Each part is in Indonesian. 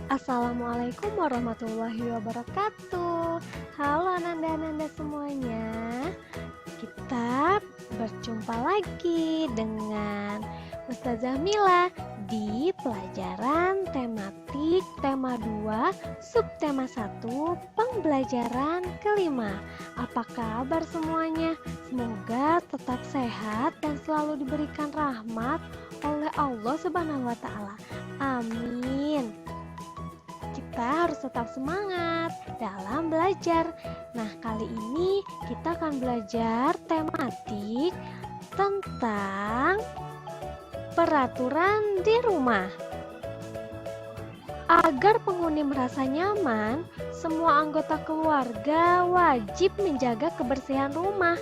Assalamualaikum warahmatullahi wabarakatuh. Halo Ananda-ananda semuanya. Kita berjumpa lagi dengan Ustazah Mila di pelajaran tematik tema 2 subtema 1 pembelajaran kelima. Apa kabar semuanya? Semoga tetap sehat dan selalu diberikan rahmat oleh Allah Subhanahu wa taala. Amin. Kita harus tetap semangat dalam belajar. Nah, kali ini kita akan belajar tematik tentang peraturan di rumah. Agar penghuni merasa nyaman, semua anggota keluarga wajib menjaga kebersihan rumah.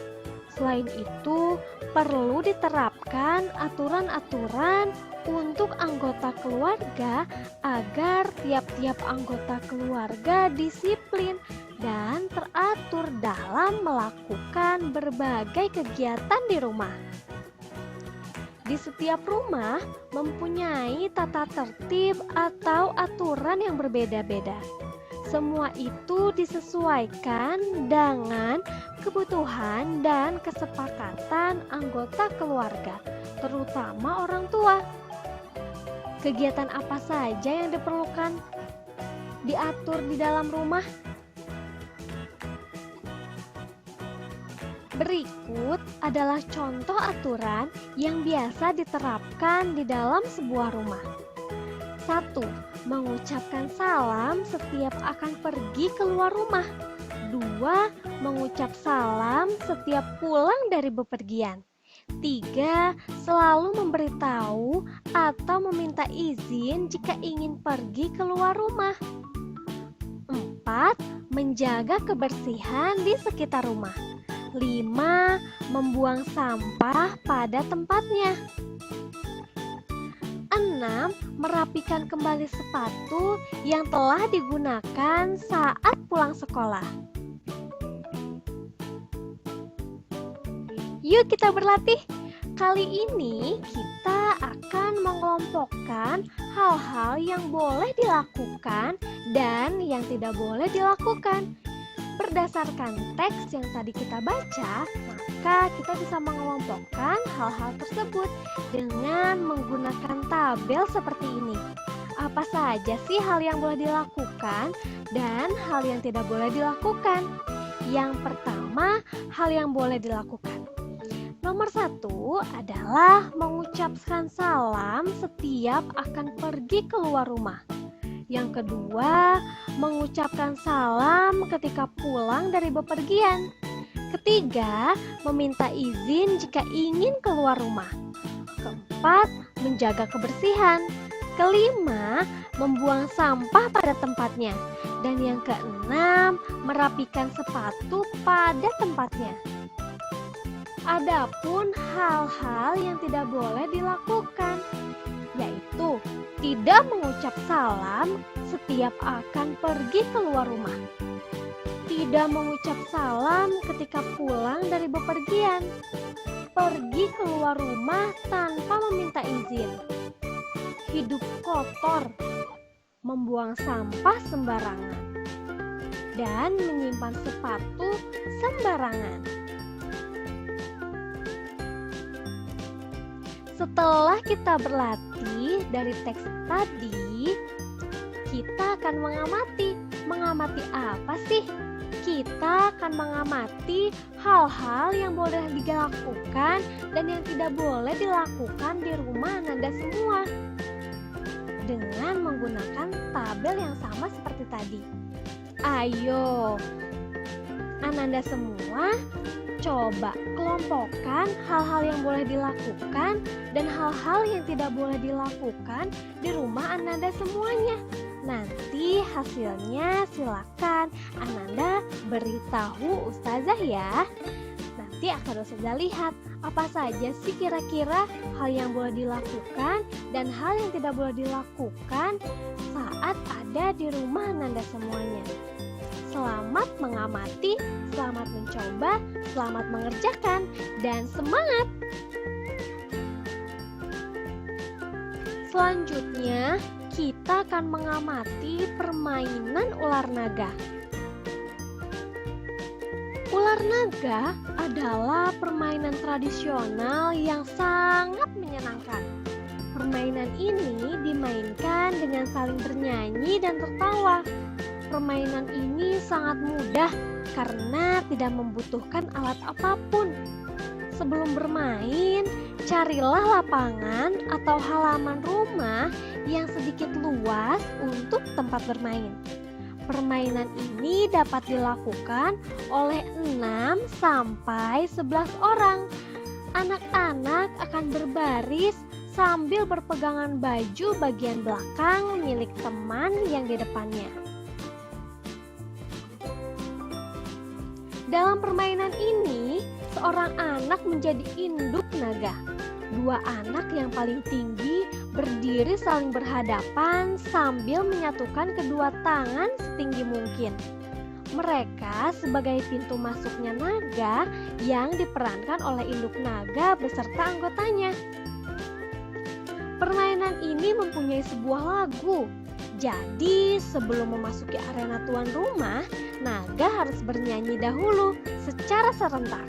Selain itu, perlu diterapkan aturan-aturan untuk anggota keluarga agar tiap-tiap anggota keluarga disiplin dan teratur dalam melakukan berbagai kegiatan di rumah. Di setiap rumah mempunyai tata tertib atau aturan yang berbeda-beda. Semua itu disesuaikan dengan kebutuhan dan kesepakatan anggota keluarga, terutama orang tua. Kegiatan apa saja yang diperlukan diatur di dalam rumah? Berikut adalah contoh aturan yang biasa diterapkan di dalam sebuah rumah. 1. Mengucapkan salam setiap akan pergi keluar rumah. 2. Mengucap salam setiap pulang dari bepergian. 3. Selalu memberitahu atau meminta izin jika ingin pergi keluar rumah. 4. Menjaga kebersihan di sekitar rumah. 5. Membuang sampah pada tempatnya. 6. Merapikan kembali sepatu yang telah digunakan saat pulang sekolah. Yuk kita berlatih. Kali ini kita akan mengelompokkan hal-hal yang boleh dilakukan dan yang tidak boleh dilakukan. Berdasarkan teks yang tadi kita baca, maka kita bisa mengelompokkan hal-hal tersebut dengan menggunakan tabel seperti ini. Apa saja sih hal yang boleh dilakukan dan hal yang tidak boleh dilakukan? Yang pertama, hal yang boleh dilakukan. Nomor 1 adalah mengucapkan salam setiap akan pergi keluar rumah. Yang kedua, mengucapkan salam ketika pulang dari bepergian. Ketiga, meminta izin jika ingin keluar rumah. Keempat, menjaga kebersihan. Kelima, membuang sampah pada tempatnya. Dan yang keenam, merapikan sepatu pada tempatnya. Adapun hal-hal yang tidak boleh dilakukan, yaitu tidak mengucap salam setiap akan pergi keluar rumah, tidak mengucap salam ketika pulang dari bepergian, pergi keluar rumah tanpa meminta izin, hidup kotor, membuang sampah sembarangan, dan menyimpan sepatu sembarangan. Setelah kita berlatih dari teks tadi, kita akan mengamati apa sih? Kita akan mengamati hal-hal yang boleh dilakukan dan yang tidak boleh dilakukan di rumah Ananda semua dengan menggunakan tabel yang sama seperti tadi. Ayo, Ananda semua, coba kelompokkan hal-hal yang boleh dilakukan dan hal-hal yang tidak boleh dilakukan di rumah Ananda semuanya. Nanti hasilnya silakan Ananda beritahu Ustazah ya. Nanti akan Ustazah lihat apa saja sih kira-kira hal yang boleh dilakukan dan hal yang tidak boleh dilakukan saat ada di rumah Ananda semuanya. Selamat mengamati, selamat mencoba, selamat mengerjakan, dan semangat! Selanjutnya, kita akan mengamati permainan ular naga. Ular naga adalah permainan tradisional yang sangat menyenangkan. Permainan ini dimainkan dengan saling bernyanyi dan tertawa. Permainan ini sangat mudah karena tidak membutuhkan alat apapun. Sebelum bermain, carilah lapangan atau halaman rumah yang sedikit luas untuk tempat bermain. Permainan ini dapat dilakukan oleh 6 sampai 11 orang. Anak-anak akan berbaris sambil berpegangan baju bagian belakang milik teman yang di depannya. Dalam permainan ini, seorang anak menjadi induk naga. Dua anak yang paling tinggi berdiri saling berhadapan sambil menyatukan kedua tangan setinggi mungkin. Mereka sebagai pintu masuknya naga yang diperankan oleh induk naga beserta anggotanya. Permainan ini mempunyai sebuah lagu. Jadi sebelum memasuki arena tuan rumah, naga harus bernyanyi dahulu secara serentak.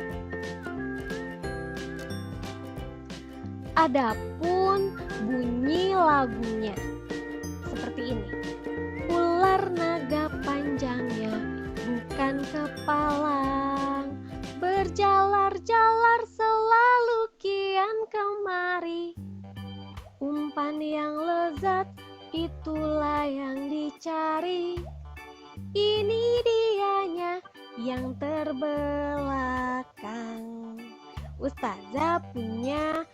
Adapun bunyi lagunya seperti ini. Ular naga panjangnya bukan kepalang, berjalar-jalar selalu kian kemari. Umpan yang lezat itulah yang dicari. Ini dianya yang terbelakang. Ustazah punya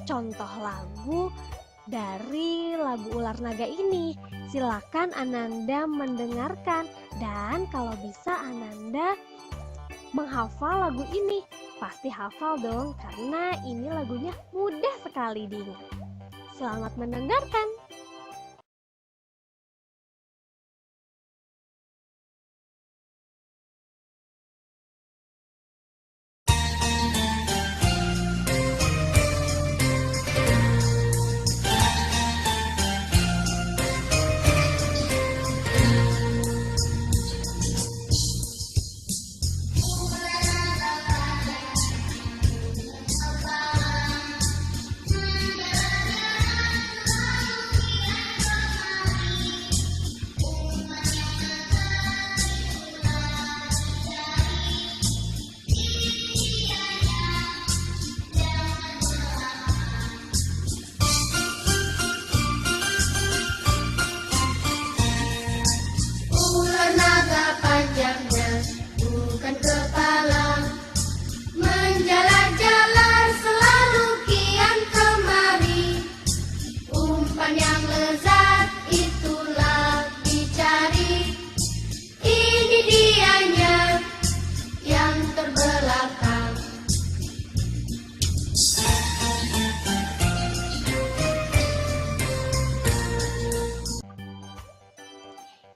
contoh lagu dari lagu ular naga ini. Silakan Ananda mendengarkan dan kalau bisa Ananda menghafal lagu ini. Pasti hafal dong karena ini lagunya mudah sekali diingat. Selamat mendengarkan.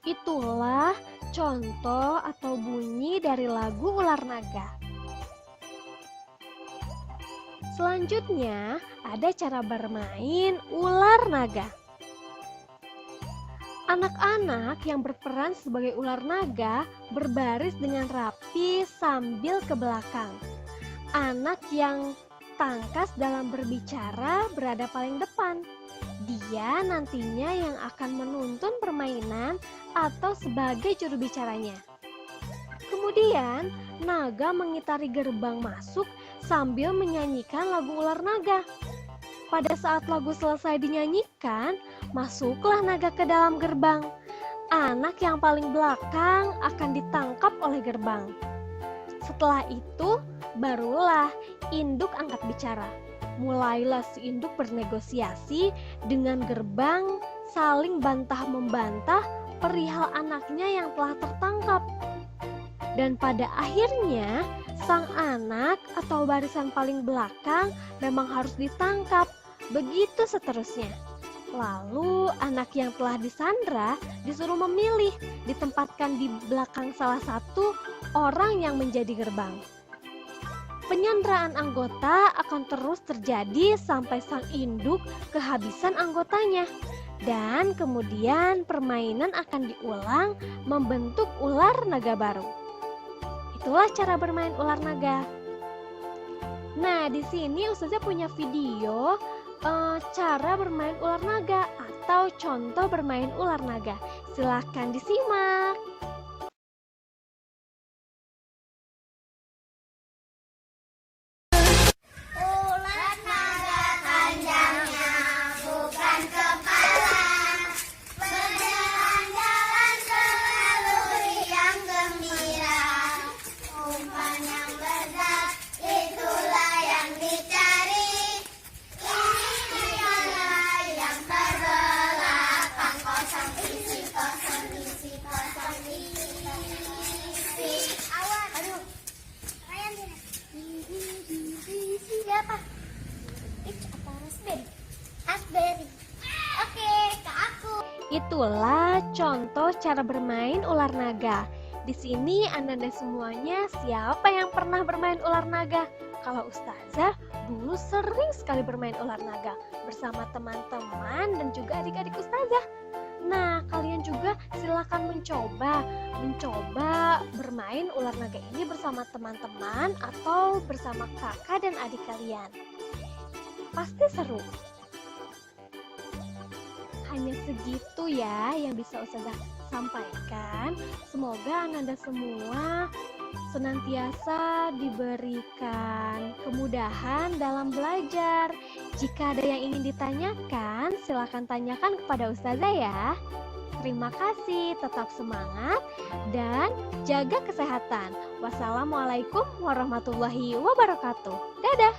Itulah contoh atau bunyi dari lagu ular naga. Selanjutnya ada cara bermain ular naga. Anak-anak yang berperan sebagai ular naga berbaris dengan rapi sambil ke belakang. Anak yang tangkas dalam berbicara berada paling depan. Dia nantinya yang akan menuntun permainan atau sebagai juru bicaranya. Kemudian, naga mengitari gerbang masuk sambil menyanyikan lagu ular naga. Pada saat lagu selesai dinyanyikan, masuklah naga ke dalam gerbang. Anak yang paling belakang akan ditangkap oleh gerbang. Setelah itu, barulah induk angkat bicara. Mulailah si induk bernegosiasi dengan gerbang, saling bantah-membantah perihal anaknya yang telah tertangkap. Dan pada akhirnya, sang anak atau barisan paling belakang memang harus ditangkap. Begitu seterusnya. Lalu anak yang telah disandra disuruh memilih, ditempatkan di belakang salah satu orang yang menjadi gerbang. Penyanderaan anggota akan terus terjadi sampai sang induk kehabisan anggotanya. Dan kemudian permainan akan diulang membentuk ular naga baru. Itulah cara bermain ular naga. Nah, di sini Ustazah punya video cara bermain ular naga atau contoh bermain ular naga. Silahkan disimak. Ular naga panjangnya bukan kepala, berjalan-jalan selalu riang gembira. Umpan yang berat itulah yang dicari. Ini dialah yang terbelakang, kosong isi, kosong isi, kosong isi. Awas, aduh, Ryan siapa? Apa raspberry? Raspberry. Oke, ke aku. Itulah contoh cara bermain ular naga. Di sini Ananda semuanya siapa yang pernah bermain ular naga? Kalau Ustazah dulu sering sekali bermain ular naga bersama teman-teman dan juga adik-adik Ustazah. Nah, kalian juga silakan mencoba bermain ular naga ini bersama teman-teman atau bersama kakak dan adik kalian. Pasti seru. Hanya segitu ya yang bisa Ustazah sampaikan. Semoga Ananda semua senantiasa diberikan kemudahan dalam belajar. Jika ada yang ingin ditanyakan, silakan tanyakan kepada Ustazah ya. Terima kasih, tetap semangat dan jaga kesehatan. Wassalamualaikum warahmatullahi wabarakatuh. Dadah.